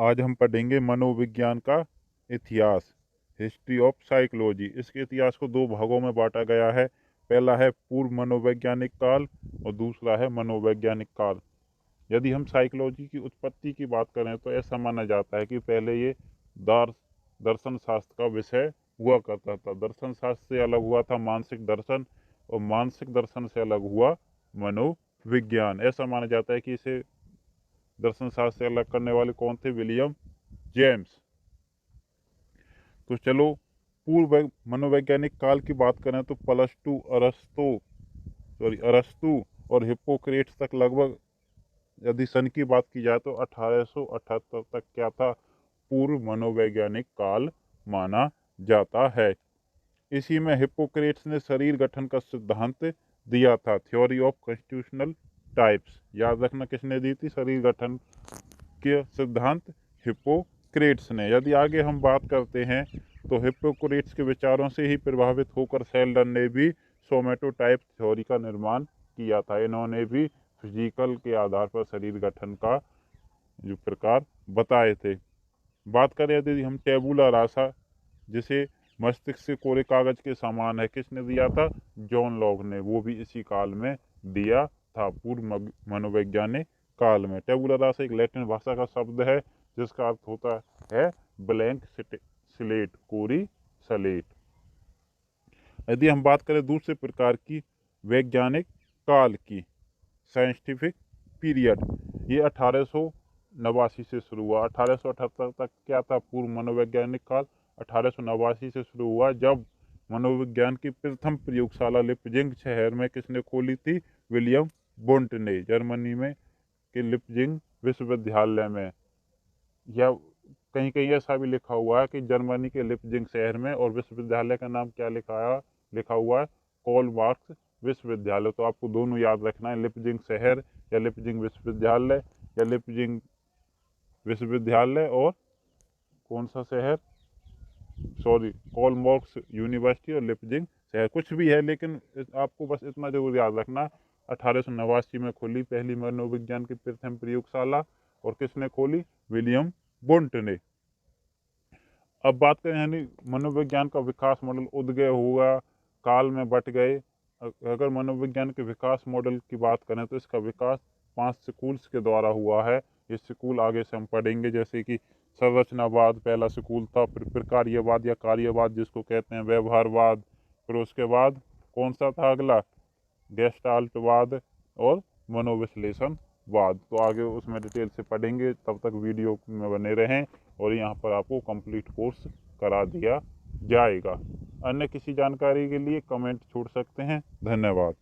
आज हम पढ़ेंगे मनोविज्ञान का इतिहास, हिस्ट्री ऑफ साइकोलॉजी। इसके इतिहास को दो भागों में बांटा गया है। पहला है पूर्व मनोवैज्ञानिक काल और दूसरा है मनोवैज्ञानिक काल। यदि हम साइकोलॉजी की उत्पत्ति की बात करें तो ऐसा माना जाता है कि पहले ये दार दर्शन शास्त्र का विषय हुआ करता था। दर्शन शास्त्र से अलग हुआ था मानसिक दर्शन, और मानसिक दर्शन से अलग हुआ मनोविज्ञान। ऐसा माना जाता है कि इसे दर्शन शास्त्र से अलग करने वाले कौन थे? William James. तो चलो पूर्व मनोवैज्ञानिक काल की बात करें तो अरस्तु और हिप्पोक्रेट्स तक लगभग, यदि सन की बात की जाए तो 1878 तक क्या था? पूर्व मनोवैज्ञानिक काल माना जाता है। इसी में हिप्पोक्रेट्स ने शरीर गठन का सिद्धांत दिया था, थ्योरी ऑफ कॉन्स्टिट्यूशनल टाइप्स। याद रखना, किसने दी थी शरीर गठन के सिद्धांत? हिप्पोक्रेट्स ने। यदि आगे हम बात करते हैं तो हिप्पोक्रेट्स के विचारों से ही प्रभावित होकर सेल्डन ने भी सोमेटोटाइप थ्योरी का निर्माण किया था। इन्होंने भी फिजिकल के आधार पर शरीर गठन का जो प्रकार बताए थे। बात करें यदि हम टेबुला रासा, जिसे मस्तिष्क से कोरे कागज के समान है, किसने दिया था? जॉन लॉक ने। वो भी इसी काल में दिया था, पूर्व मनोवैज्ञानिक काल में। टेबुला रासा एक लैटिन भाषा का शब्द है जिसका अर्थ होता है ब्लैंक स्लेट, कोरी स्लेट। यदि हम बात करें दूसरे प्रकार की वैज्ञानिक काल की, साइंटिफिक पीरियड, ये 1889 से शुरू हुआ। 1878 तक क्या था? पूर्व मनोवैज्ञानिक काल। 1889 से शुरू हुआ जब मनोविज्ञान की प्रथम प्रयोगशाला लिपजिंग शहर में किसने खोली थी? विलियम वुंट ने, जर्मनी में के लिपजिंग विश्वविद्यालय में। या कहीं कहीं ऐसा भी लिखा हुआ है कि जर्मनी के लिपजिंग शहर में, और विश्वविद्यालय का नाम क्या लिखा हुआ है? कार्ल मार्क्स विश्वविद्यालय। तो आपको दोनों याद रखना है, लिपजिंग शहर या लिपजिंग विश्वविद्यालय, या लिपजिंग विश्वविद्यालय और कौन सा शहर? सॉरी, कार्ल मार्क्स यूनिवर्सिटी और लिपजिंग शहर, कुछ भी है, लेकिन आपको बस इतना जरूर याद रखना। 1889 में खुली पहली मनोविज्ञान की प्रथम प्रयोगशाला, और किसने खोली? विलियम वुंट ने। अब बात करें यानी मनोविज्ञान का विकास मॉडल उदय हुआ, काल में बट गए। अगर मनोविज्ञान के विकास मॉडल की बात करें तो इसका विकास 5 स्कूल्स के द्वारा हुआ है। ये स्कूल आगे से हम पढ़ेंगे, जैसे कि संरचनावाद पहला स्कूल था, फिर प्रकार्यवाद या कार्यवाद जिसको कहते हैं, व्यवहारवाद, फिर उसके बाद कौन सा था अगला? गेस्टाल्टवाद और मनोविश्लेषणवाद। तो आगे उसमें डिटेल से पढ़ेंगे, तब तक वीडियो में बने रहें, और यहाँ पर आपको कंप्लीट कोर्स करा दिया जाएगा। अन्य किसी जानकारी के लिए कमेंट छोड़ सकते हैं। धन्यवाद।